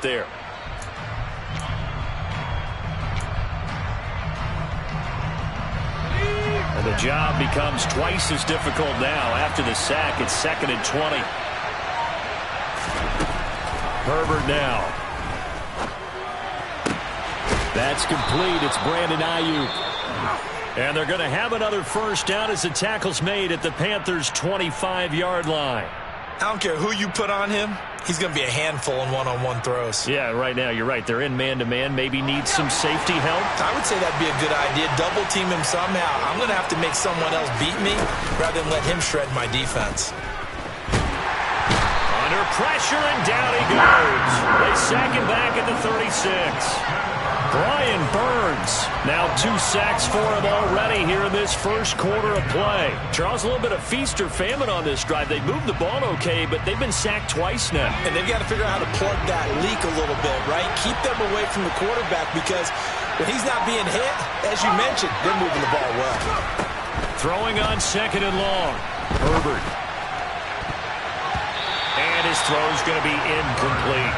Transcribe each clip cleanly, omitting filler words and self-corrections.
there. And the job becomes twice as difficult now. After the sack, it's 2nd and 20. Herbert now. That's complete. It's Brandon Ayuk. And they're going to have another first down as the tackle's made at the Panthers' 25-yard line. I don't care who you put on him. He's going to be a handful in one-on-one throws. Yeah, right now you're right. They're in man-to-man. Maybe need some safety help. I would say that'd be a good idea. Double team him somehow. I'm going to have to make someone else beat me rather than let him shred my defense. Under pressure, and down he goes. They sack him back at the 36. Brian Burns, now 2 sacks for him already here in this first quarter of play. Charles, a little bit of feast or famine on this drive. They moved the ball okay, but they've been sacked twice now. And they've got to figure out how to plug that leak a little bit, right? Keep them away from the quarterback because when he's not being hit, as you mentioned, they're moving the ball well. Throwing on 2nd and long. Herbert. And his throw's going to be incomplete.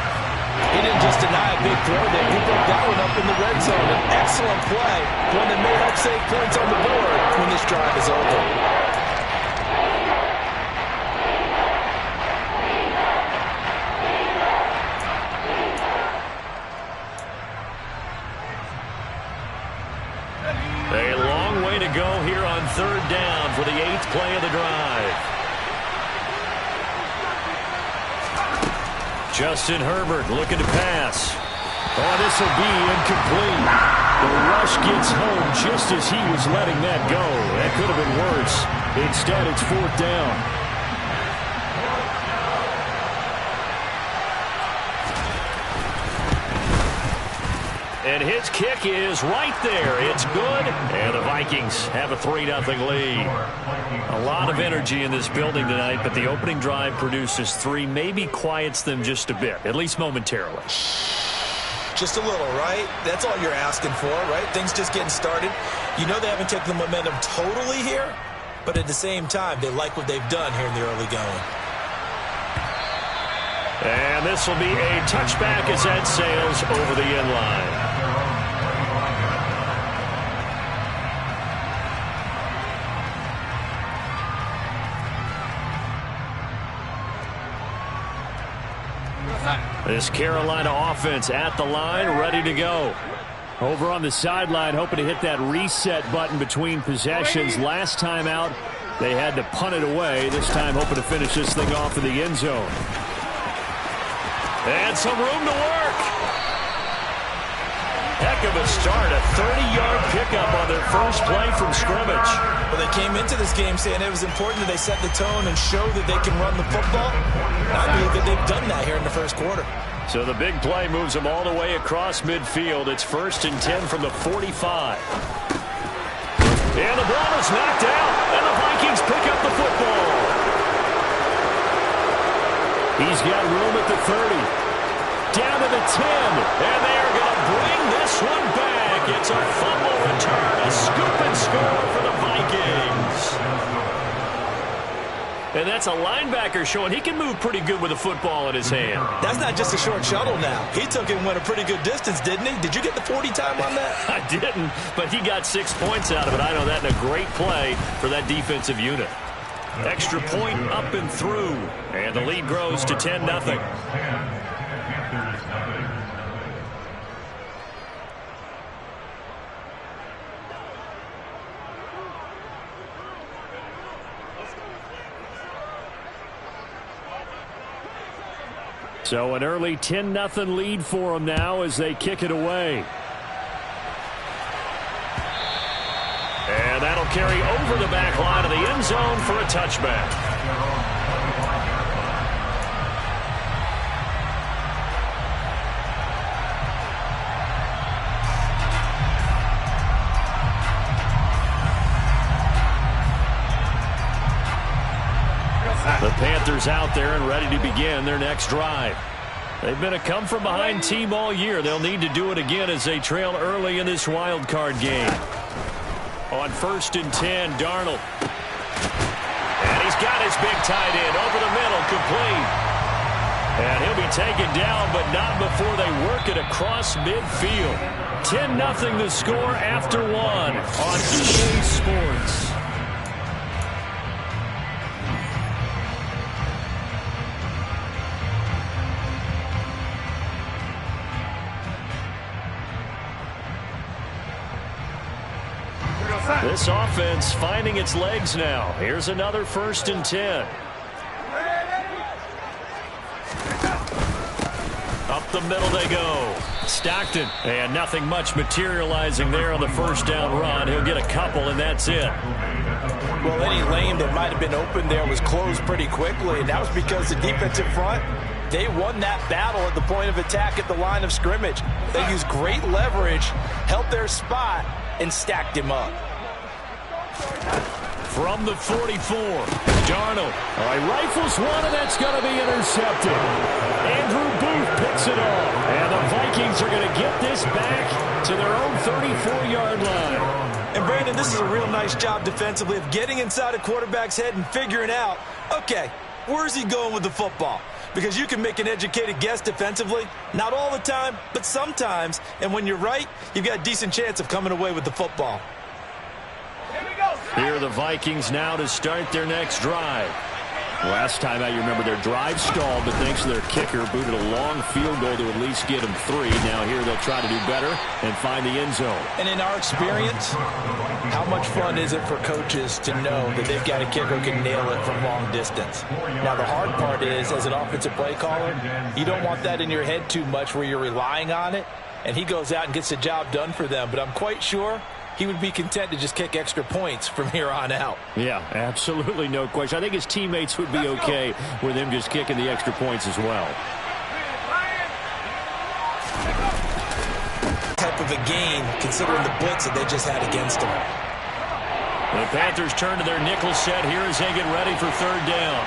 He didn't just deny a big throw there. He broke that one up in the red zone. An excellent play. One that may help save points on the board when this drive is over. A long way to go here on 3rd down for the 8th play of the drive. Justin Herbert looking to pass. Oh, this will be incomplete. The rush gets home just as he was letting that go. That could have been worse. Instead, it's 4th down. And his kick is right there. It's good. And the Vikings have a 3-0 lead. A lot of energy in this building tonight, but the opening drive produces 3, maybe quiets them just a bit, at least momentarily. Just a little, right? That's all you're asking for, right? Things just getting started. You know they haven't taken the momentum totally here, but at the same time, they like what they've done here in the early going. And this will be a touchback as that sails over the end line. This Carolina offense at the line, ready to go. Over on the sideline, hoping to hit that reset button between possessions. Last time out, they had to punt it away. This time, hoping to finish this thing off in the end zone. And some room to work. Heck of a start. A 30-yard pickup on their first play from scrimmage. Well, they came into this game saying it was important that they set the tone and show that they can run the football. And I believe that they've done that here in the first quarter. So the big play moves them all the way across midfield. It's 1st and 10 from the 45. And the ball is knocked out, and the Vikings pick up the football. He's got room at the 30. Down to the 10, and they are going to bring this one back. It's a fumble return, a scoop and score for the Vikings. And that's a linebacker showing he can move pretty good with a football in his hand. That's not just a short shuttle now. He took it and went a pretty good distance, didn't he? Did you get the 40 time on that? I didn't, but he got 6 points out of it. I know that in a great play for that defensive unit. Extra point up and through, and the lead grows to 10-0. So an early 10-0 lead for them now as they kick it away. And that'll carry over the back line of the end zone for a touchback. The Panthers out there and ready to begin their next drive. They've been a come-from-behind team all year. They'll need to do it again as they trail early in this wild card game. On 1st and 10, Darnold. And he's got his big tight end over the middle, complete. And he'll be taken down, but not before they work it across midfield. 10-0 the score after one on EA Sports. This offense finding its legs now. Here's another 1st and 10. Up the middle they go. Stockton. And nothing much materializing there on the 1st down run. He'll get a couple, and that's it. Well, any lane that might have been open there was closed pretty quickly, and that was because the defensive front, they won that battle at the point of attack at the line of scrimmage. They used great leverage, held their spot, and stacked him up. From the 44, Darnold. All right, rifles one, and that's going to be intercepted. Andrew Booth picks it off. And the Vikings are going to get this back to their own 34-yard line. And, Brandon, this is a real nice job defensively of getting inside a quarterback's head and figuring out, okay, where's he going with the football? Because you can make an educated guess defensively. Not all the time, but sometimes. And when you're right, you've got a decent chance of coming away with the football. Here are the Vikings now to start their next drive. Last time out, you remember their drive stalled, but thanks to their kicker, booted a long field goal to at least get them 3. Now here they'll try to do better and find the end zone. And in our experience, how much fun is it for coaches to know that they've got a kicker who can nail it from long distance? Now, the hard part is, as an offensive play caller, you don't want that in your head too much where you're relying on it, and he goes out and gets the job done for them. But I'm quite sure he would be content to just kick extra points from here on out. Yeah, absolutely no question. I think his teammates would be okay with him just kicking the extra points as well. Type of a gain, considering the blitz that they just had against him. The Panthers turn to their nickel set here as they get ready for 3rd down.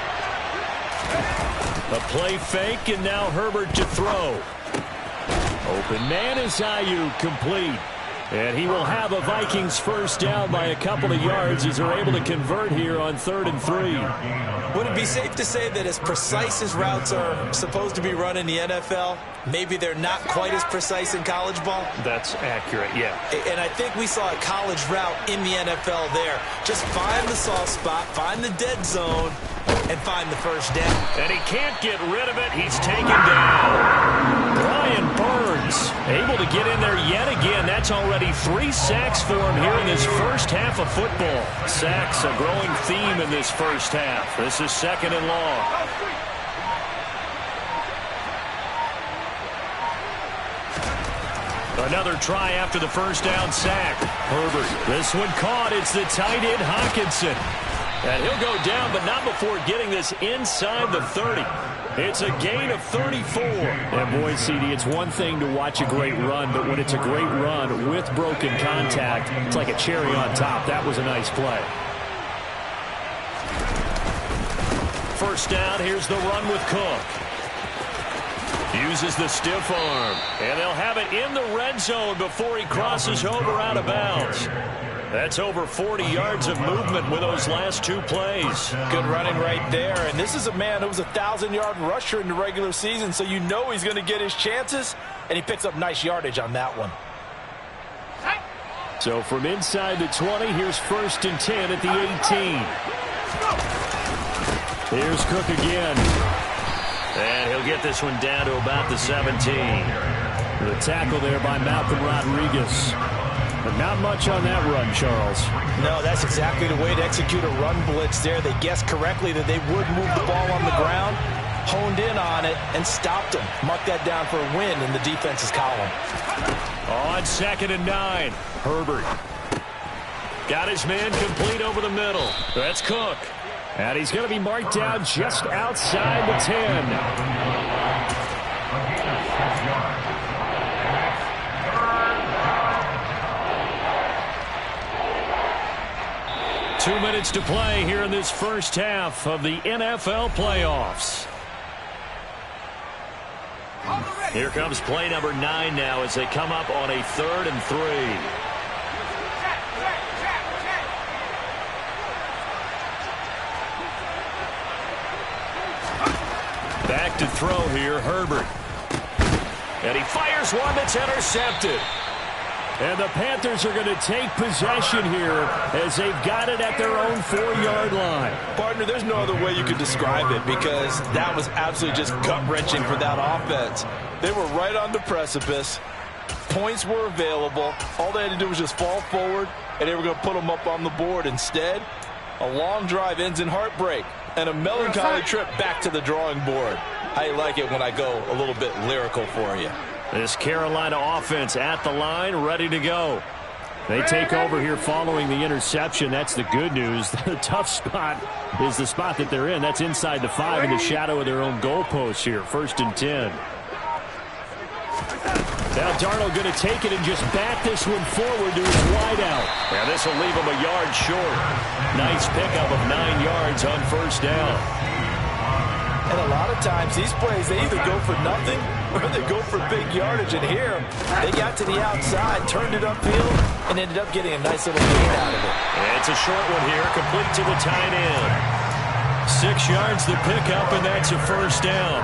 A play fake, and now Herbert to throw. Open man is Ayuk, complete. And he will have a Vikings 1st down by a couple of yards as they're able to convert here on 3rd and 3. Would it be safe to say that as precise as routes are supposed to be run in the NFL, maybe they're not quite as precise in college ball? That's accurate, yeah. And I think we saw a college route in the NFL there. Just find the soft spot, find the dead zone, and find the 1st down. And he can't get rid of it. He's taken down. Brian Burns able to get in there yet again. That's already 3 sacks for him here in this 1st half of football. Sacks, a growing theme in this 1st half. This is 2nd and long. Another try after the 1st down sack. Herbert, this one caught. It's the tight end Hockenson. And he'll go down, but not before getting this inside the 30. It's a gain of 34. And boy, CD, it's one thing to watch a great run, but when it's a great run with broken contact, it's like a cherry on top. That was a nice play. 1st down, here's the run with Cook. Uses the stiff arm. And they'll have it in the red zone before he crosses over out of bounds. That's over 40 yards of movement with those last 2 plays. Good running right there. And this is a man who was a 1,000-yard rusher in the regular season, so you know he's going to get his chances, and he picks up nice yardage on that one. So from inside the 20, here's 1st and 10 at the 18. Here's Cook again. And he'll get this one down to about the 17. The tackle there by Malcolm Rodriguez. But not much on that run, Charles. No, that's exactly the way to execute a run blitz there. They guessed correctly that they would move the ball on the ground, honed in on it, and stopped them. Mark that down for a win in the defense's column. On 2nd and 9, Herbert. Got his man complete over the middle. That's Cook. And he's going to be marked down just outside the 10. 2 minutes to play here in this 1st half of the NFL playoffs. Here comes play number 9 now as they come up on a 3rd and 3. Back to throw here, Herbert. And he fires one that's intercepted. And the Panthers are going to take possession here as they've got it at their own 4-yard line. Partner, there's no other way you could describe it because that was absolutely just gut-wrenching for that offense. They were right on the precipice. Points were available. All they had to do was just fall forward, and they were going to put them up on the board. Instead, a long drive ends in heartbreak and a melancholy trip back to the drawing board. I like it when I go a little bit lyrical for you. This Carolina offense at the line, ready to go. They take over here following the interception. That's the good news. The tough spot is the spot that they're in. That's inside the 5 in the shadow of their own goalpost here. 1st and 10. Now Darnold going to take it and just bat this one forward to his wideout. Yeah, this will leave him a yard short. Nice pickup of 9 yards on 1st down. And a lot of times these plays, they either go for nothing or they go for big yardage. And here, they got to the outside, turned it upfield, and ended up getting a nice little gain out of it. And it's a short one here, complete to the tight end. 6 yards to pick up, and that's a 1st down.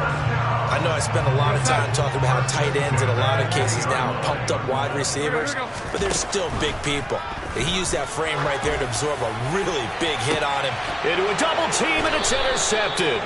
I know I spend a lot of time talking about how tight ends in a lot of cases now are pumped up wide receivers, but they're still big people. He used that frame right there to absorb a really big hit on him. Into a double team, and it's intercepted.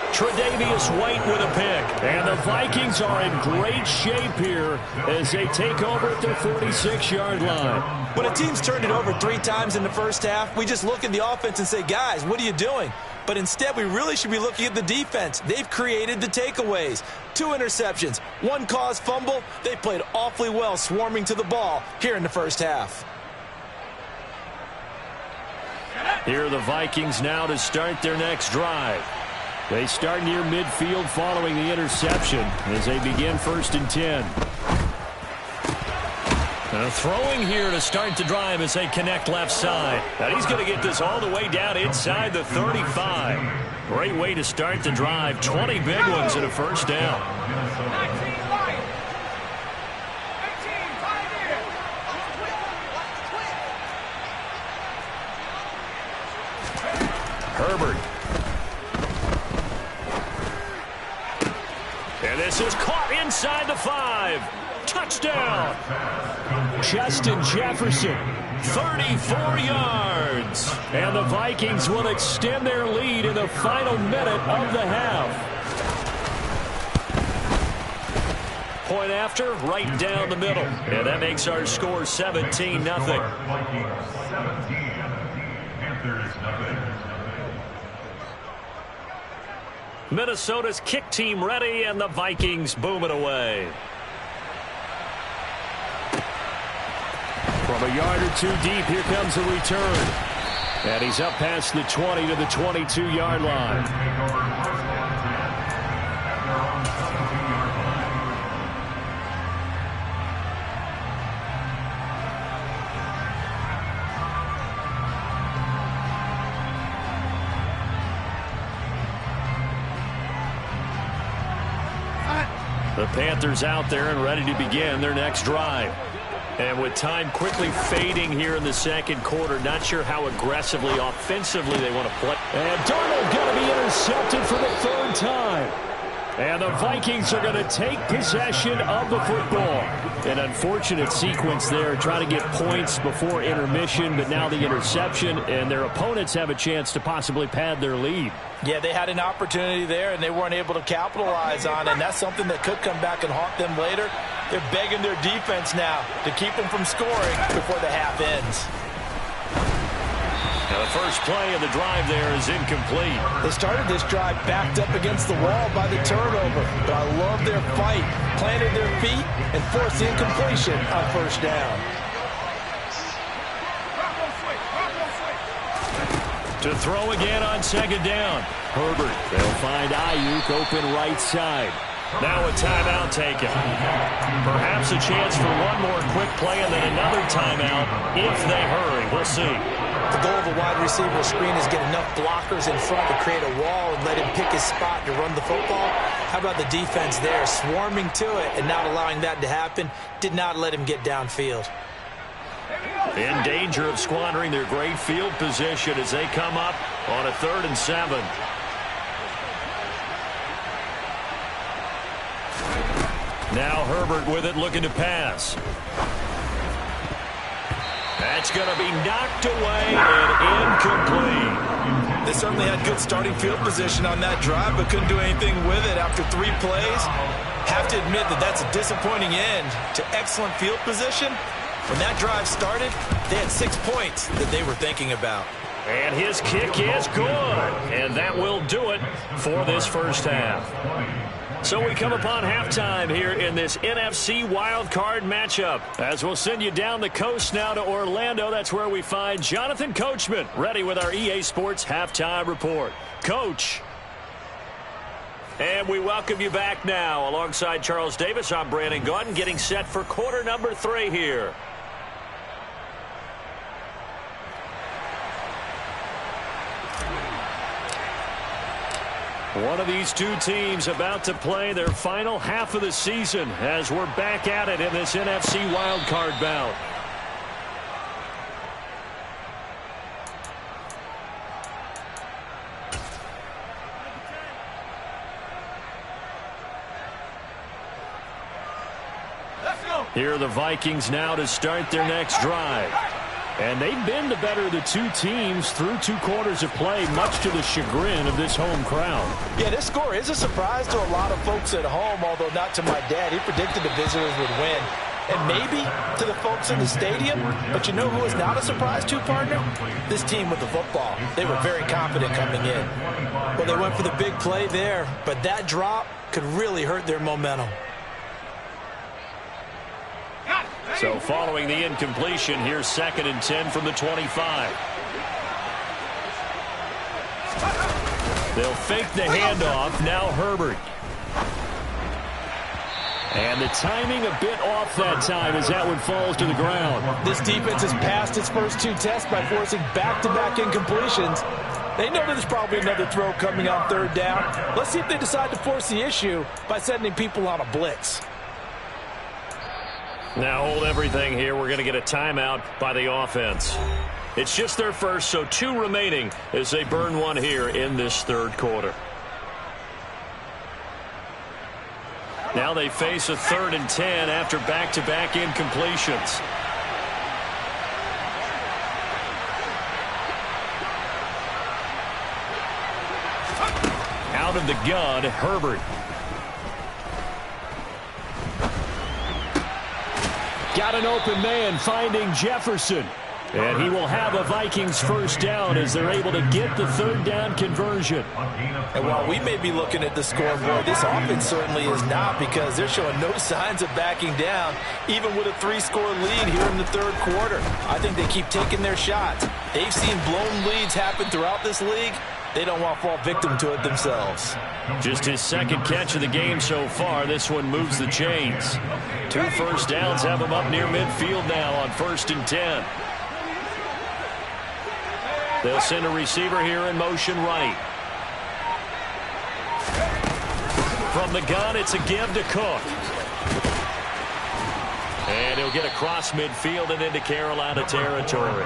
Tre'Davious White with a pick. And the Vikings are in great shape here as they take over at their 46-yard line. When a team's turned it over 3 times in the first half, we just look at the offense and say, guys, what are you doing? But instead, we really should be looking at the defense. They've created the takeaways. 2 interceptions, 1 caused fumble. They played awfully well swarming to the ball here in the first half. Here are the Vikings now to start their next drive. They start near midfield following the interception as they begin 1st and 10. And throwing here to start the drive as they connect left side. And he's going to get this all the way down inside the 35. Great way to start the drive. 20 big ones and a 1st down. Herbert. And this is caught inside the 5. Touchdown. Justin Jefferson, 34 yards. And the Vikings will extend their lead in the final minute of the half. Point after, right down the middle. And that makes our score 17-0. Minnesota's kick team ready, and the Vikings boom it away. From a yard or 2 deep, here comes a return. And he's up past the 20 to the 22-yard line. The Panthers out there and ready to begin their next drive. And with time quickly fading here in the second quarter, not sure how aggressively, offensively they want to play. And Darnold going to be intercepted for the 3rd time. And the Vikings are going to take possession of the football. An unfortunate sequence there, trying to get points before intermission, but now the interception, and their opponents have a chance to possibly pad their lead. Yeah, they had an opportunity there, and they weren't able to capitalize on it, and that's something that could come back and haunt them later. They're begging their defense now to keep them from scoring before the half ends. Now the first play of the drive there is incomplete. They started this drive backed up against the wall by the turnover, but I love their fight, planted their feet, and forced the incompletion on 1st down. To throw again on 2nd down. Herbert, they'll find Ayuk open right side. Now a timeout taken. Perhaps a chance for one more quick play and then another timeout if they hurry. We'll see. The goal of a wide receiver screen is get enough blockers in front to create a wall and let him pick his spot to run the football. How about the defense there, swarming to it and not allowing that to happen? Did not let him get downfield. In danger of squandering their great field position as they come up on a 3rd and 7. Now Herbert with it, looking to pass. That's going to be knocked away and incomplete. They certainly had good starting field position on that drive, but couldn't do anything with it after 3 plays. Have to admit that that's a disappointing end to excellent field position. When that drive started, they had 6 points that they were thinking about. And his kick is good. And that will do it for this first half. So we come upon halftime here in this NFC Wildcard matchup. As we'll send you down the coast now to Orlando. That's where we find Jonathan Coachman ready with our EA Sports Halftime Report. Coach. And we welcome you back now. Alongside Charles Davis, I'm Brandon Gaudin, getting set for quarter number 3 here. One of these two teams about to play their final half of the season as we're back at it in this NFC wildcard bout. Here are the Vikings now to start their next drive. And they've been the better of the two teams through 2 quarters of play, much to the chagrin of this home crowd. Yeah, this score is a surprise to a lot of folks at home, although not to my dad. He predicted the visitors would win. And maybe to the folks in the stadium. But you know who is not a surprise to, partner? This team with the football. They were very confident coming in. Well, they went for the big play there, but that drop could really hurt their momentum. So following the incompletion, here's 2nd and 10 from the 25. They'll fake the handoff. Now Herbert. And the timing a bit off that time as that one falls to the ground. This defense has passed its first 2 tests by forcing back-to-back incompletions. They know there's probably another throw coming on 3rd down. Let's see if they decide to force the issue by sending people on a blitz. Now hold everything here. We're going to get a timeout by the offense. It's just their first, so 2 remaining as they burn one here in this 3rd quarter. Now they face a 3rd and 10 after back-to-back incompletions. Out of the gun, Herbert. Got an open man finding Jefferson. And he will have a Vikings first down as they're able to get the 3rd down conversion. And while we may be looking at the scoreboard, this offense certainly is not, because they're showing no signs of backing down, even with a 3-score lead here in the 3rd quarter. I think they keep taking their shots. They've seen blown leads happen throughout this league. They don't want to fall victim to it themselves. Just his 2nd catch of the game so far. This one moves the chains. 2 first downs have him up near midfield now on 1st and 10. They'll send a receiver here in motion right. From the gun, it's a give to Cook. And he'll get across midfield and into Carolina territory.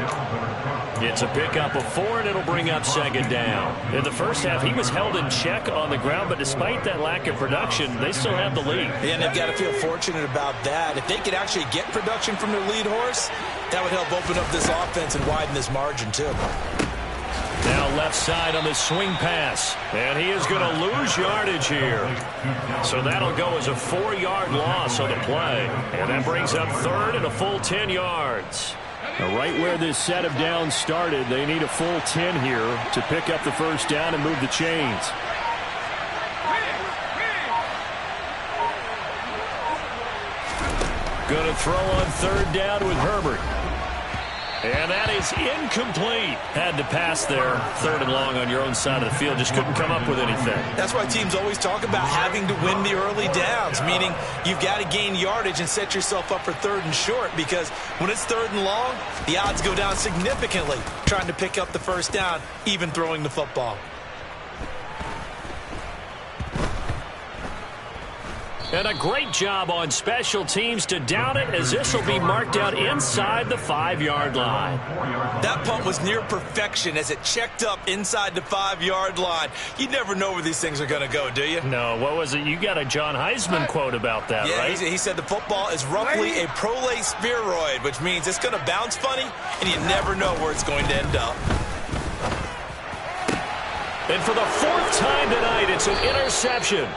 It's a pickup of 4, and it'll bring up 2nd down. In the first half, he was held in check on the ground, but despite that lack of production, they still have the lead. Yeah, and they've got to feel fortunate about that. If they could actually get production from their lead horse, that would help open up this offense and widen this margin, too. Now left side on the swing pass. And he is going to lose yardage here. So that'll go as a 4-yard loss on the play. And that brings up 3rd and a full 10 yards. Now right where this set of downs started, they need a full 10 here to pick up the first down and move the chains. Going to throw on 3rd down with Herbert. And that is incomplete. Had to pass there. 3rd and long on your own side of the field. Just couldn't come up with anything. That's why teams always talk about having to win the early downs, meaning you've got to gain yardage and set yourself up for 3rd and short, because when it's 3rd and long, the odds go down significantly trying to pick up the first down, even throwing the football. And a great job on special teams to down it, as this will be marked out inside the 5-yard line. That punt was near perfection as it checked up inside the 5-yard line. You never know where these things are going to go, do you? No, what was it? You got a John Heisman quote about that, right? Yeah, he said the football is roughly a prolate spheroid, which means it's going to bounce funny, and you never know where it's going to end up. And for the 4th time tonight, it's an interception.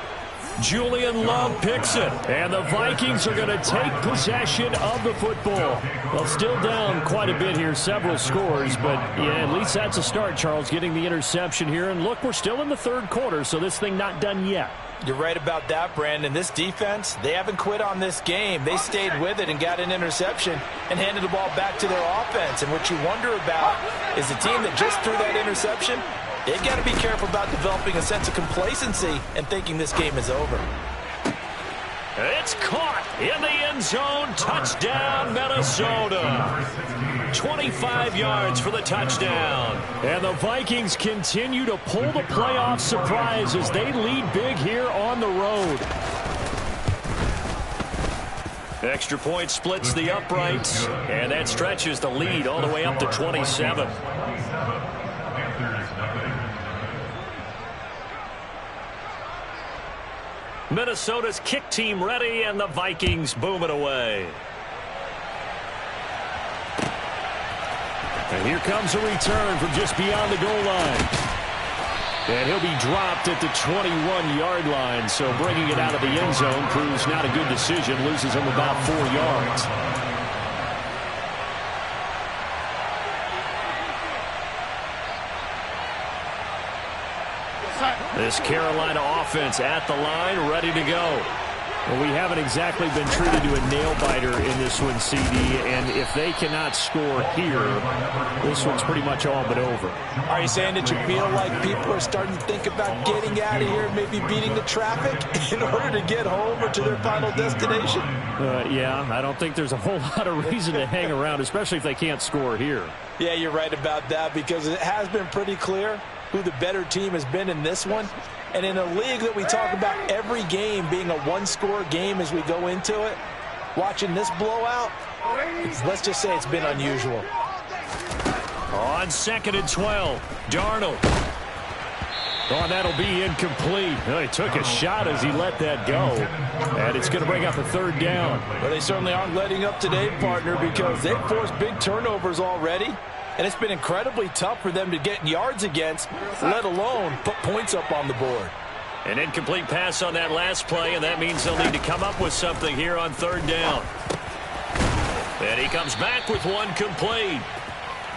Julian Love picks it, and the Vikings are going to take possession of the football. Well, still down quite a bit here, several scores, but yeah, at least that's a start, Charles, getting the interception here. And look, we're still in the 3rd quarter, so this thing not done yet. You're right about that, Brandon. This defense, they haven't quit on this game. They stayed with it and got an interception and handed the ball back to their offense. And what you wonder about is the team that just threw that interception, they've got to be careful about developing a sense of complacency and thinking this game is over. It's caught in the end zone. Touchdown, Minnesota. 25 yards for the touchdown. And the Vikings continue to pull the playoff surprise as they lead big here on the road. Extra point splits the uprights, and that stretches the lead all the way up to 27. Minnesota's kick team ready, and the Vikings boom it away. And here comes a return from just beyond the goal line. And he'll be dropped at the 21-yard line, so bringing it out of the end zone proves not a good decision, loses him about 4 yards. This Carolina offense at the line, ready to go. Well, we haven't exactly been treated to a nail-biter in this one, CD, and if they cannot score here, this one's pretty much all but over. Are you saying that you feel like people are starting to think about getting out of here, maybe beating the traffic in order to get home or to their final destination? Yeah, I don't think there's a whole lot of reason to hang around, especially if they can't score here. Yeah, you're right about that, because it has been pretty clear who the better team has been in this one. And in a league that we talk about every game being a one-score game as we go into it, watching this blowout, let's just say it's been unusual. On 2nd and 12, Darnold. Oh, that'll be incomplete. Oh, he took a shot as he let that go. And it's going to bring up a 3rd down. Well, they certainly aren't letting up today, partner, because they've forced big turnovers already. And it's been incredibly tough for them to get yards against, let alone put points up on the board. An incomplete pass on that last play, and that means they'll need to come up with something here on 3rd down. And he comes back with one complete.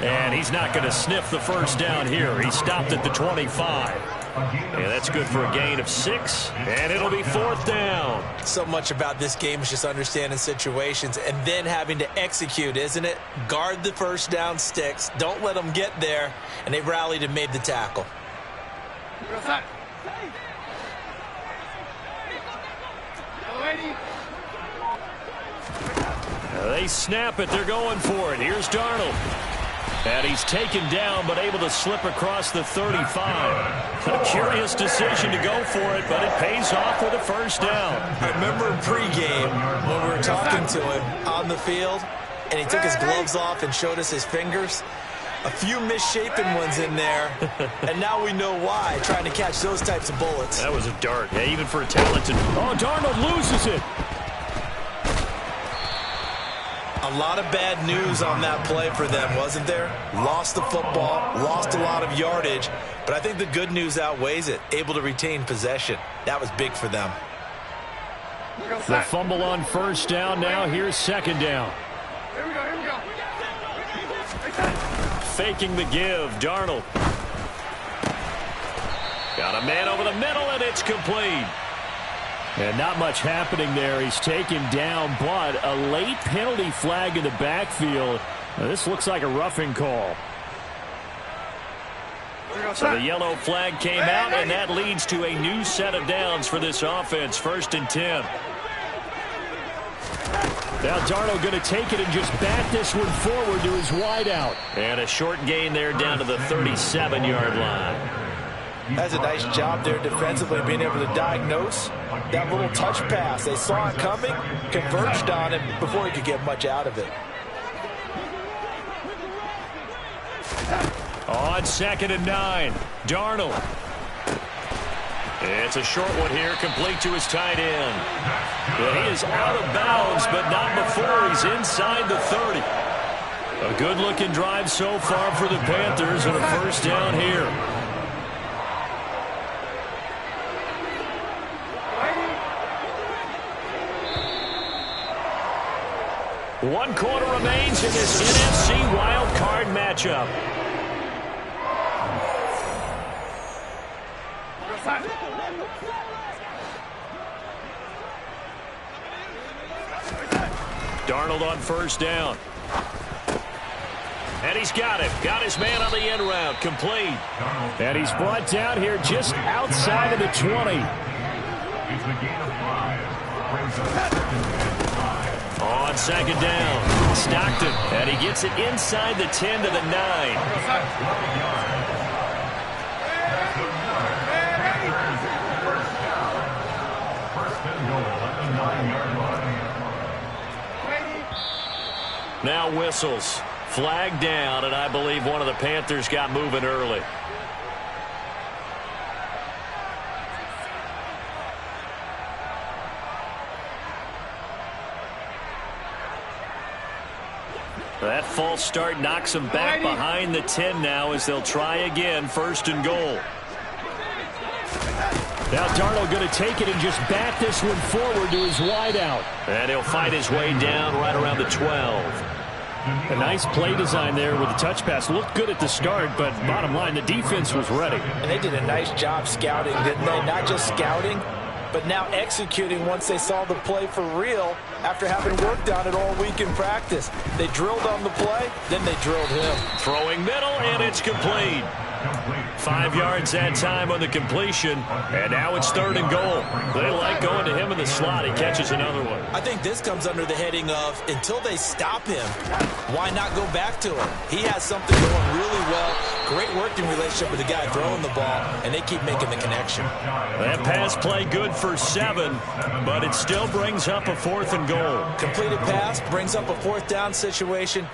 And he's not going to sniff the 1st down here. He stopped at the 25. And that's good for a gain of 6, and it'll be 4th down. So much about this game is just understanding situations and then having to execute, isn't it? Guard the 1st down sticks. Don't let them get there, and they rallied and made the tackle. They snap it. They're going for it. Here's Darnold. And he's taken down, but able to slip across the 35. A curious decision to go for it, but it pays off with a 1st down. I remember in pregame when we were talking to him on the field, and he took his gloves off and showed us his fingers. A few misshapen ones in there, and now we know why, trying to catch those types of bullets. That was a dart. Yeah, even for a talented... Oh, Darnold loses it. A lot of bad news on that play for them, wasn't there? Lost the football, lost a lot of yardage, but I think the good news outweighs it. Able to retain possession. That was big for them. The fumble on 1st down. Now here's 2nd down. Here we go. Faking the give, Darnold. Got a man over the middle, and it's complete. And not much happening there. He's taken down, but a late penalty flag in the backfield. Now, this looks like a roughing call. So the yellow flag came out, and that leads to a new set of downs for this offense. 1st and 10. Now Darnold going to take it and just bat this one forward to his wideout. And a short gain there down to the 37-yard line. That's a nice job there defensively, being able to diagnose that little touch pass. They saw it coming, converged on him before he could get much out of it. On 2nd and 9, Darnold. It's a short one here, complete to his tight end. Well, he is out of bounds, but not before he's inside the 30. A good-looking drive so far for the Panthers, and a first down here. One quarter remains in this NFC Wildcard matchup. Darnold on first down. And he's got it. Got his man on the end route. Complete. And he's brought down here just outside of the 20. On 2nd down. Stockton. And he gets it inside the 10 to the 9. Now whistles. Flag down, and I believe one of the Panthers got moving early. That false start knocks them back behind the 10 now as they'll try again, 1st and goal. Now Darnold going to take it and just bat this one forward to his wideout. And he'll fight his way down right around the 12. A nice play design there with the touch pass. Looked good at the start, but bottom line, the defense was ready. And they did a nice job scouting, didn't they? Not just scouting, but now executing once they saw the play for real after having worked on it all week in practice. They drilled on the play, then they drilled him. Throwing middle, and it's complete. 5 yards that time on the completion, and now it's 3rd and goal. They like going to him in the slot. He catches another one. I think this comes under the heading of, until they stop him, why not go back to him? He has something going really well. Great working relationship with the guy throwing the ball, and they keep making the connection. That pass play good for 7, but it still brings up a 4th and goal. Completed pass brings up a 4th down situation.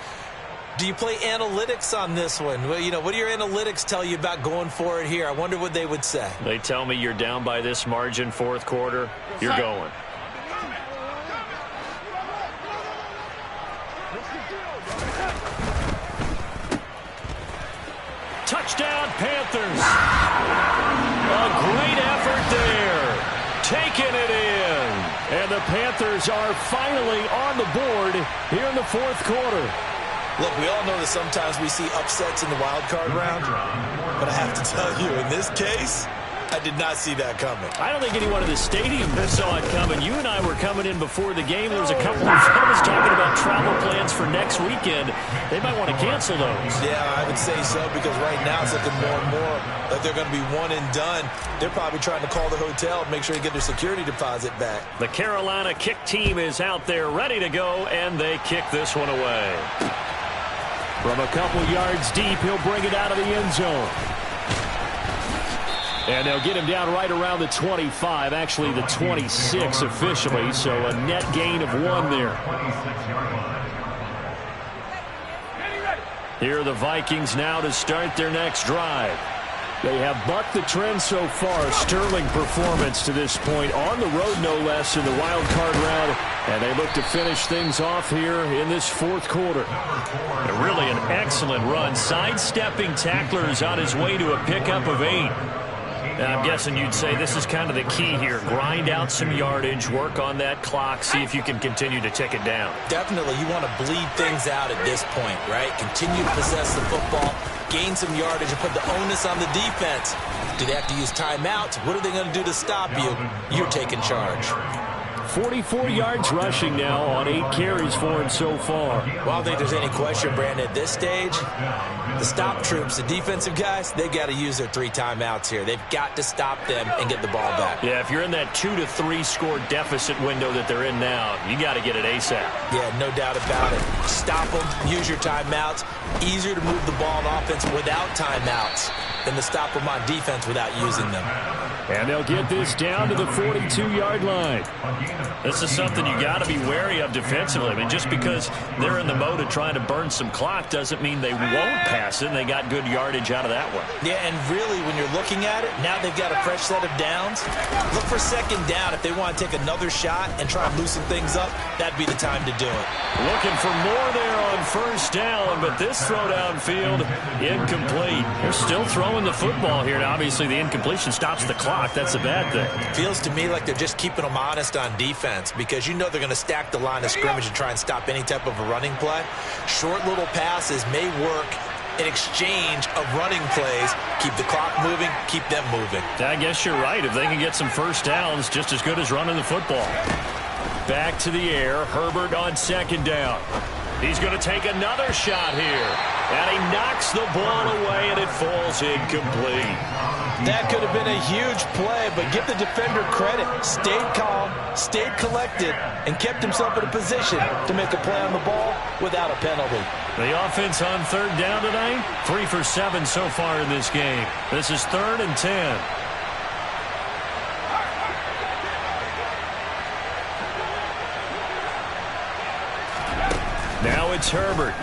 Do you play analytics on this one? Well, you know, what do your analytics tell you about going for it here? I wonder what they would say. They tell me you're down by this margin 4th quarter, you're going. Touchdown, Panthers. A great effort there. Taking it in. And the Panthers are finally on the board here in the 4th quarter. Look, we all know that sometimes we see upsets in the wild card round, but I have to tell you, in this case, I did not see that coming. I don't think anyone in the stadium saw it coming. You and I were coming in before the game. There was a couple of fellas talking about travel plans for next weekend. They might want to cancel those. Yeah, I would say so, because right now it's looking more and more like they're going to be one and done. They're probably trying to call the hotel and make sure to get their security deposit back. The Carolina kick team is out there ready to go, and they kick this one away. From a couple yards deep, he'll bring it out of the end zone. And they'll get him down right around the 25, actually the 26 officially, so a net gain of 1 there. Here are the Vikings now to start their next drive. They have bucked the trend so far. Sterling performance to this point, on the road no less in the wild card round, and they look to finish things off here in this 4th quarter. And really an excellent run, sidestepping tacklers on his way to a pickup of 8. And I'm guessing you'd say this is kind of the key here. Grind out some yardage, work on that clock, see if you can continue to tick it down. Definitely, you want to bleed things out at this point, right? Continue to possess the football, gain some yardage, and put the onus on the defense. Do they have to use timeouts? What are they going to do to stop you? You're taking charge. 44 yards rushing now on 8 carries for him so far. Well, I don't think there's any question, Brandon, at this stage, the stop troops, the defensive guys, they got to use their 3 timeouts here. They've got to stop them and get the ball back. Yeah, if you're in that 2 to 3 score deficit window that they're in now, you got to get it ASAP. Yeah, no doubt about it. Stop them, use your timeouts. Easier to move the ball on offense without timeouts. than to stop them on defense without using them. And they'll get this down to the 42-yard line. This is something you got to be wary of defensively. I mean, just because they're in the mode of trying to burn some clock doesn't mean they won't pass it, and they got good yardage out of that one. Yeah, and really, when you're looking at it, now they've got a fresh set of downs. Look for second down. If they want to take another shot and try and loosen things up, that'd be the time to do it. Looking for more there on first down, but this throw downfield incomplete. They're still throwing the football here, and obviously the incompletion stops the clock. That's a bad thing. Feels to me like they're just keeping them honest on defense because you know they're going to stack the line of scrimmage and try and stop any type of a running play. Short little passes may work in exchange of running plays. Keep the clock moving, keep them moving. I guess you're right. If they can get some first downs, just as good as running the football. Back to the air. Herbert on second down. He's going to take another shot here. And he knocks the ball away, and it falls incomplete. That could have been a huge play, but give the defender credit. Stayed calm, stayed collected, and kept himself in a position to make a play on the ball without a penalty. The offense on third down tonight, 3 for 7 so far in this game. This is 3rd and 10. Now it's Herbert.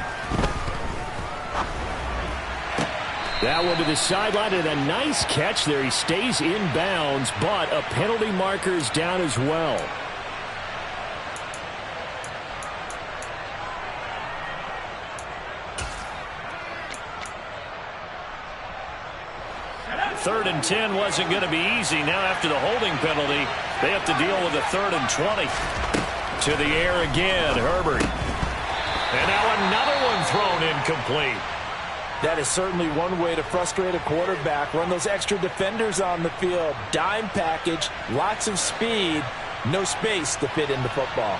That one to the sideline, and a nice catch there. He stays in bounds, but a penalty marker is down as well. Third and 10 wasn't going to be easy. Now after the holding penalty, they have to deal with a 3rd and 20. To the air again, Herbert. And now another one thrown incomplete. That is certainly one way to frustrate a quarterback. Run those extra defenders on the field. Dime package, lots of speed, no space to fit in the football.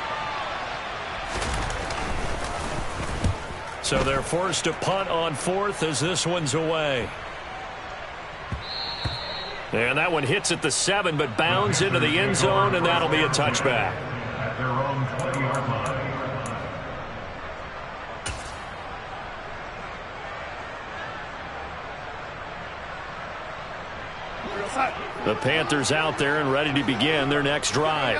So they're forced to punt on 4th as this one's away. And that one hits at the 7, but bounds into the end zone, and that'll be a touchback. At their own 20-yard line. The Panthers out there and ready to begin their next drive.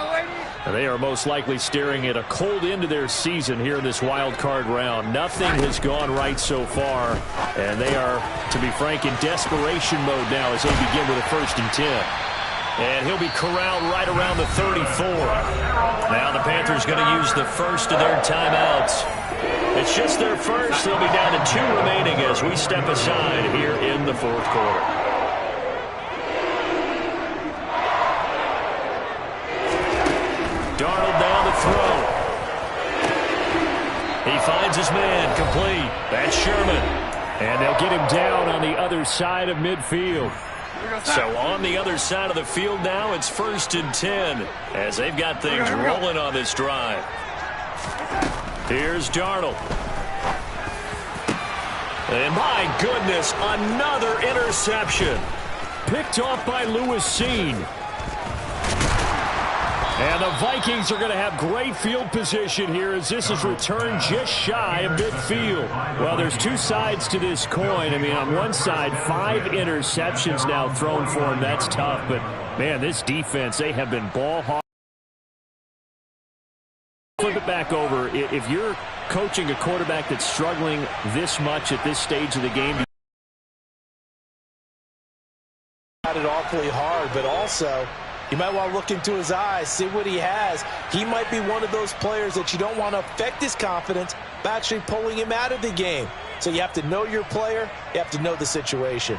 And they are most likely staring at a cold end to their season here in this wild card round. Nothing has gone right so far, and they are, to be frank, in desperation mode now as they begin with a 1st and 10. And he'll be corralled right around the 34. Now the Panthers going to use the first of their timeouts. It's just their first. They'll be down to 2 remaining as we step aside here in the 4th quarter. Darnold down to throw. He finds his man, complete. That's Sherman. And they'll get him down on the other side of midfield. So on the other side of the field now, it's 1st and 10 as they've got things rolling on this drive. Here's Darnold. And my goodness, another interception. Picked off by Lewis Seen. And the Vikings are going to have great field position here as this is returned just shy of midfield. Well, there's 2 sides to this coin. I mean, on one side, 5 interceptions now thrown for him. That's tough. But, man, this defense, they have been ball hawk. Flip it back over. If you're coaching a quarterback that's struggling this much at this stage of the game, Got it awfully hard, but also you might want to look into his eyes, see what he has. He might be one of those players that you don't want to affect his confidence by actually pulling him out of the game. So you have to know your player. You have to know the situation.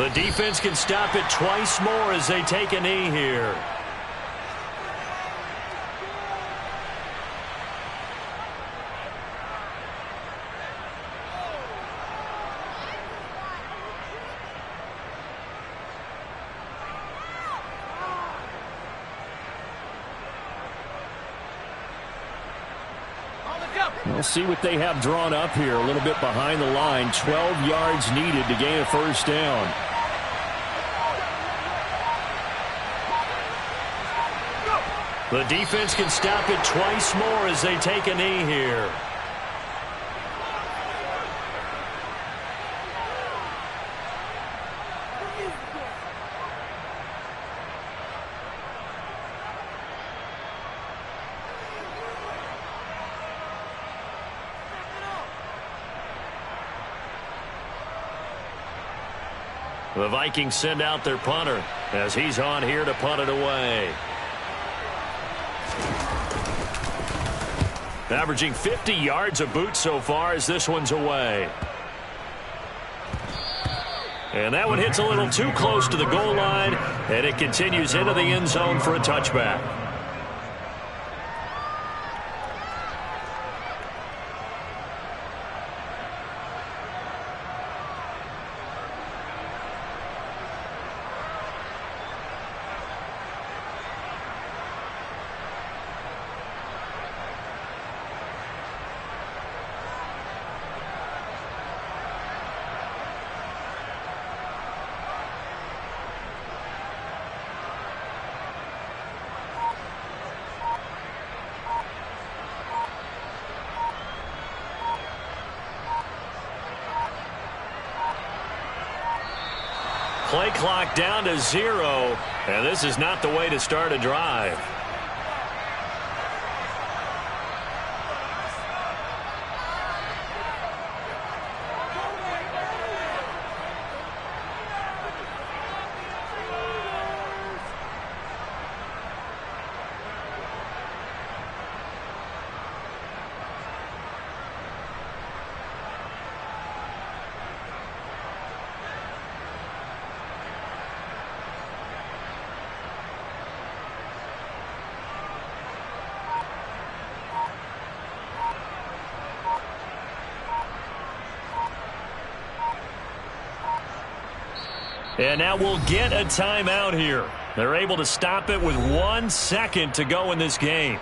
the defense can stop it twice more as they take a knee here. We'll see what they have drawn up here. A little bit behind the line. 12 yards needed to gain a first down. The defense can stop it twice more as they take a knee here. The Vikings send out their punter as he's on here to punt it away. Averaging 50 yards a boot so far as this one's away. And that one hits a little too close to the goal line, and it continues into the end zone for a touchback. Play clock down to 0, and this is not the way to start a drive. And now we'll get a timeout here. They're able to stop it with 1 second to go in this game.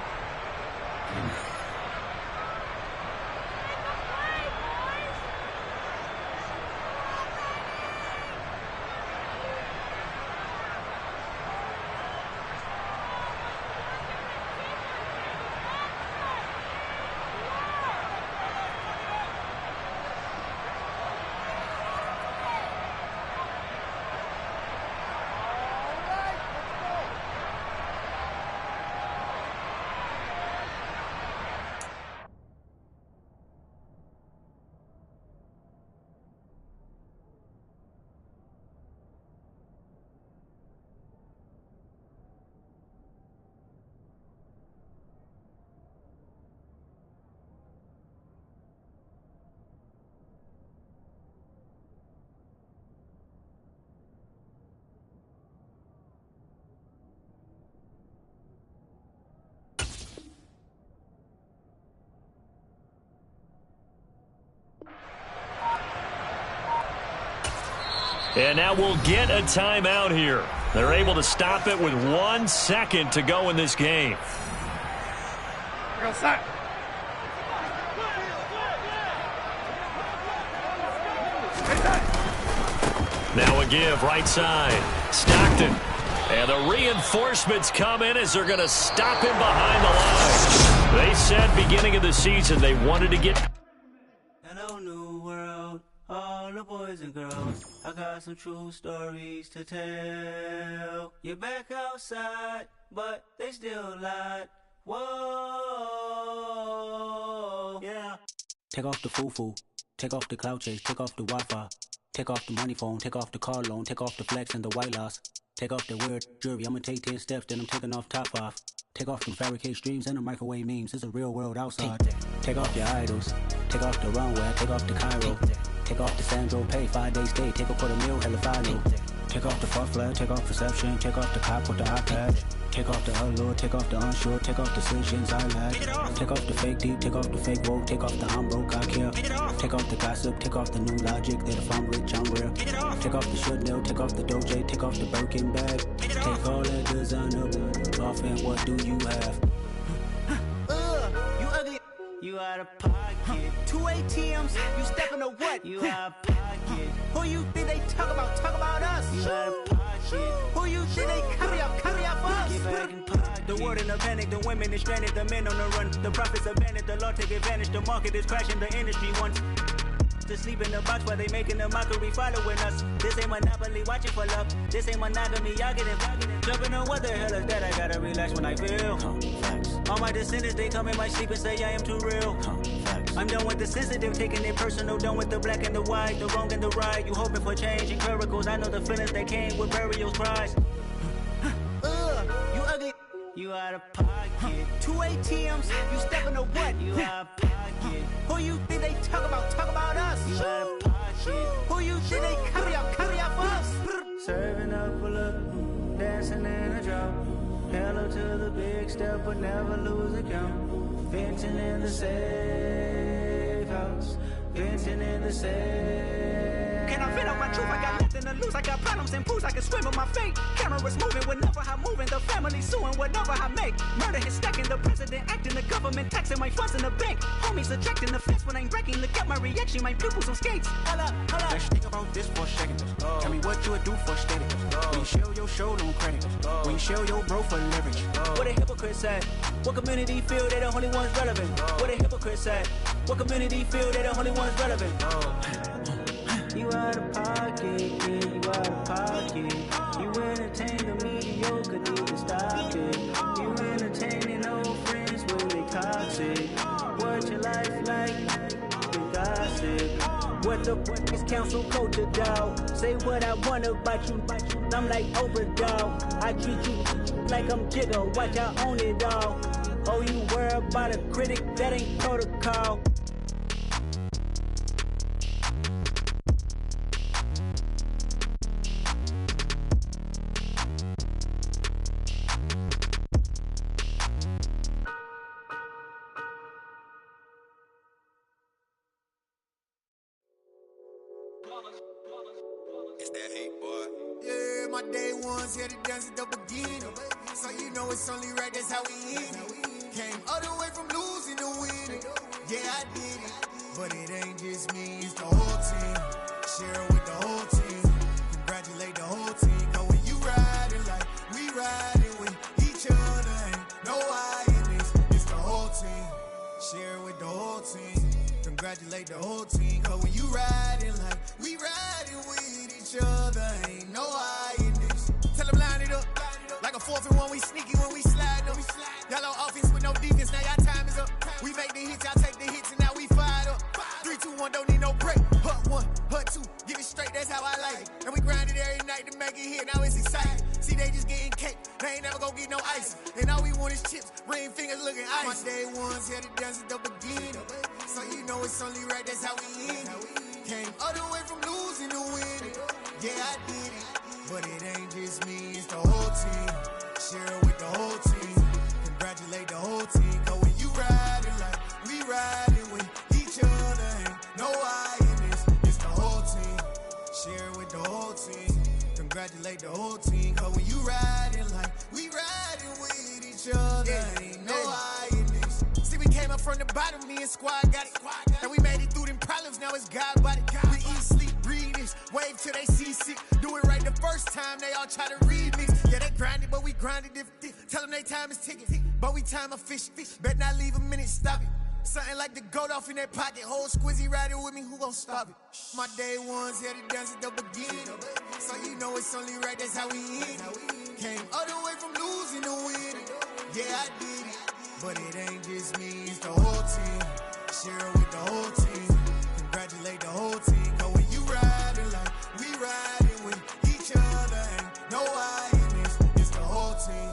And now we'll get a timeout here. They're able to stop it with 1 second to go in this game. Now a give right side. Stockton. And the reinforcements come in as they're going to stop him behind the line. They said beginning of the season they wanted to get... Hello, new world. All the boys and girls, I got some true stories to tell. You're back outside, but they still lied. Whoa, yeah. Take off the foo-foo, take off the cloud chase, take off the Wi-Fi, take off the money phone, take off the car loan, take off the flex and the white loss. Take off the weird jewelry, I'ma take 10 steps, then I'm taking off top off. Take off them fabricate streams and the microwave memes, it's a real world outside. Take off your idols, take off the runway, take off the Cairo. Take off the Sandro pay, 5 days stay, take off for the meal, hella follow. Take off the fuck flag, take off perception, take off the cop with the iPad. Take off the allure, take off the unsure, take off decisions I lack. Take off the fake deep, take off the fake woke, take off the I'm broke, I care. Take off the gossip, take off the new logic, that if I'm rich, I'm real. Take off the Chanel, take off the Doja, take off the Birkin bag. Take all that designer off and what do you have? You ugly. You out of pocket. 2 ATMs, you stepping to what? You out of pocket. Who you think they talk about? Talk about us. You out of pocket. Who you think they carry up for us? Get back in pocket. The world in a panic, the women is stranded, the men on the run. The profits abandoned, the law take advantage. The market is crashing, the industry wants to sleep in the box while they making a mockery following us. This ain't monopoly, watching for love. This ain't monogamy, y'all get it. Jumping on what the hell is that? I gotta relax when I feel. All my descendants, they come in my sleep and say I am too real. I'm done with the sensitive, taking it personal. Done with the black and the white, the wrong and the right. You hoping for change and miracles. I know the feelings that came with burial cries. You ugly. You out of pocket. 2 ATMs, you stepping to what? You out of pocket. Who you think they talk about? Talk about us. You out of pocket. Who you think they carry up for us? Serving up, pull up, dancing in a drop. Hello to the big step, but never lose a count. Venting in the safe house. Venting in the safe. Can I vent out my truth? I got nothing to lose. I got problems and pools. I can swim with my fate. Cameras moving whenever I'm moving. The family suing whatever I make. Murder is stacking. The president acting. The government taxing my funds in the bank. Homies ejecting the fence when I'm breaking. Look at my reaction. My pupils on skates. Hold up. Let's think about this for a second. Tell me what you would do for status. When you show your show no credit. When you show your bro for leverage. What a hypocrite said. What community feel they the only ones relevant? What a hypocrite said. What community feel they the only ones relevant? You out of pocket, yeah, you out of pocket. You entertain the mediocre, need to stop it. You entertaining old friends when they toxic. What your life like? The gossip. What the fuck is council culture, dog? Say what I want about you, I'm like Oprah, dog. I treat you like I'm Jigga, watch I own it all. Oh, you worry about a critic, that ain't protocol. It's that hate, boy. Yeah, my day ones here to dance at the beginning. So you know it's only right, that's how we end it. Came all the way from losing to winning. Yeah, I did it. But it ain't just me, it's the whole team. Share it with the whole team. Congratulate the whole team. Cause when you riding like we riding with each other, ain't no I in this. It's the whole team. Share it with the whole team. Congratulate the whole team. Cause when you riding like we riding with each other, ain't no I in this. Tell them line it up. Like a 4th and 1, we sneaky when we slide up. Y'all on offense with no defense, now y'all time is up. We make the hits, y'all take the hits, and now we fired up. 3, 2, 1, don't need no break. Hut 1, hut 2, get it straight, that's how I like it. And we grind it every night to make it hit, now it's exciting. See, they just getting cake, they ain't never gonna get no ice. And all we want is chips, ring fingers looking ice. My day ones here to dance at the beginning. So you know it's only right, that's how we end it. Came all the way from losing to winning. Yeah, I did it. But it ain't just me, it's the whole team. Share it with the whole team. Congratulate the whole team. Cause when you riding like we riding with each other, ain't no I in this. It's the whole team. Share it with the whole team. Congratulate the whole team. Cause when you riding like we riding with each other, ain't no I in this. See, we came up from the bottom, me and squad got it. And we made it through them problems, now it's God body. We eat, sleep, breathe this, wave till they see sick. Do it right the first time, they all try to remix. Yeah, they grinded, but we grinded different. Tell them they time is ticking, but we time a fish. Bet not leave a minute, stop it. Something like the goat off in their pocket. Whole squizzy riding with me, who gon' stop it? My day ones here to dance at the beginning. So you know it's only right, that's how we end it. Came all the way from losing to winning. Yeah, I did it. But it ain't just me, it's the whole team. Share it with the whole team. Congratulate the whole team. Cause when you riding like we riding with each other, ain't no I in this. It's the whole team.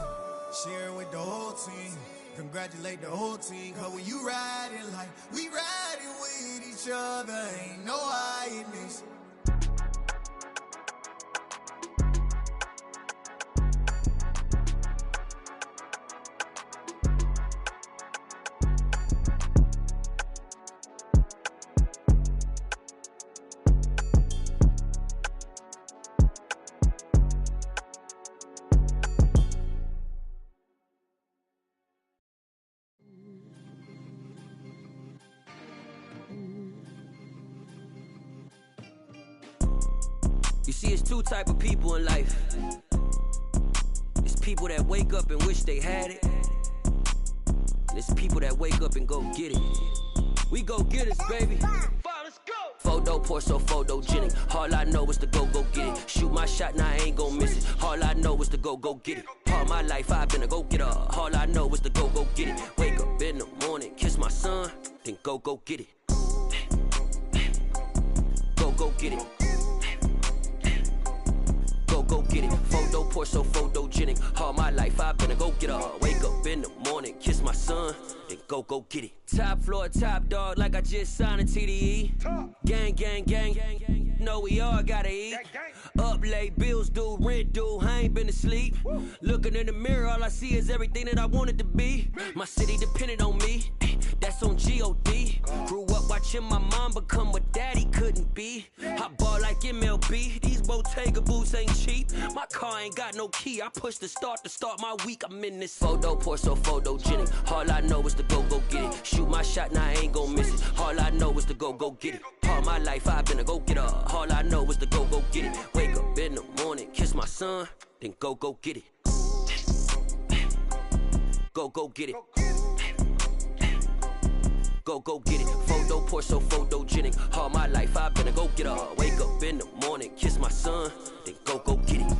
Share it with the whole team. Congratulate the whole team. Cause when you riding like we riding with each other, ain't no I in this. You see, it's two type of people in life. It's people that wake up and wish they had it. And it's people that wake up and go get it. We go get it, baby. Let's go. Photo pour so photogenic. All I know is to go get it. Shoot my shot, now I ain't gon' miss it. All I know is to go get it. All my life I've been a go-getter. All I know is to go get it. Wake up in the morning, kiss my son, then go get it. Go get it. Go get it. Photo pour so photogenic. All my life I've been a go-getter. Wake up in the morning, kiss my son, then go get it. Top floor, top dog, like I just signed a TDE. Gang. Know we all gotta eat. Up late, bills due, rent due, I ain't been asleep. Looking in the mirror, all I see is everything that I wanted to be. My city depended on me, that's on G.O.D. Grew up watching my mom become what daddy couldn't be. I ball like MLB, these Bottega boots ain't cheap. My car ain't got no key, I push the start to start my week. I'm in this photo pour so photogenic. All I know is to go get it. Shoot my shot, now I ain't gon' miss it. All I know is to go get it. All my life I've been a go-getter. All I know is to go get it. Wake up in the morning, kiss my son, then go get it. Go get it. Go get it. Photo pour so photogenic. All my life I've been a go-getter. Wake up in the morning, kiss my son, then go get it.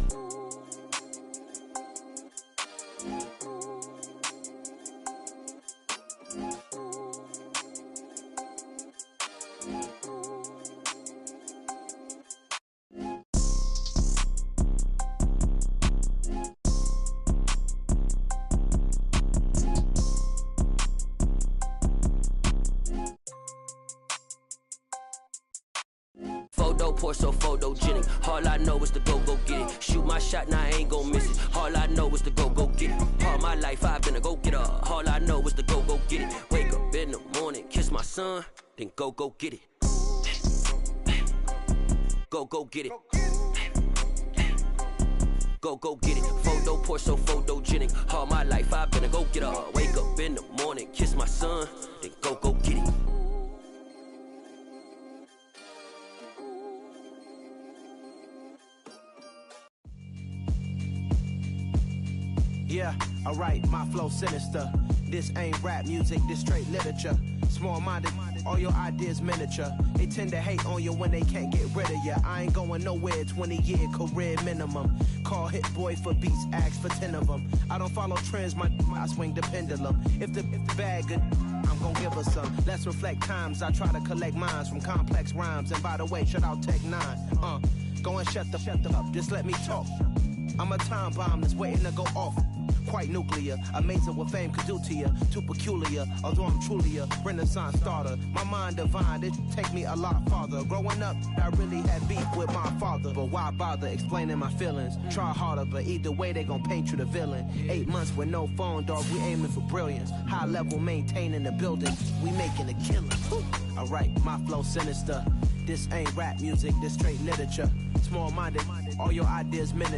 Photo pour so photogenic. All I know is to go get it. Shoot my shot, now I ain't gon' miss it. All I know is to go get it. All my life I've been a go-getter. All I know is to go get it. Wake up in the morning, kiss my son, then go get it. Go get it. Go get it. Photo pour so photogenic. All my life I've been a go-getter. Wake up in the morning, kiss my son, then go get it. Yeah, alright, my flow sinister. This ain't rap music, this straight literature. Small-minded, all your ideas miniature. They tend to hate on you when they can't get rid of you. I ain't going nowhere, 20-year career minimum. Call Hit Boy for beats, ask for 10 of them. I don't follow trends, I swing the pendulum. If the bag good, I'm gon' give her some. Let's reflect times, I try to collect minds from complex rhymes. And by the way, shout out Tech 9. Go and shut the up, just let me talk. I'm a time bomb that's waiting to go off. Quite nuclear, amazing what fame could do to you. Too peculiar, although I'm truly a renaissance starter. My mind divine, it take me a lot farther. Growing up, I really had beef with my father. But why bother explaining my feelings? Try harder, but either way they gon' paint you the villain. 8 months with no phone, dog, we aiming for brilliance. High level maintaining the building, we making a killing. Alright, my flow sinister. This ain't rap music, this straight literature. Small-minded, all your ideas miniature.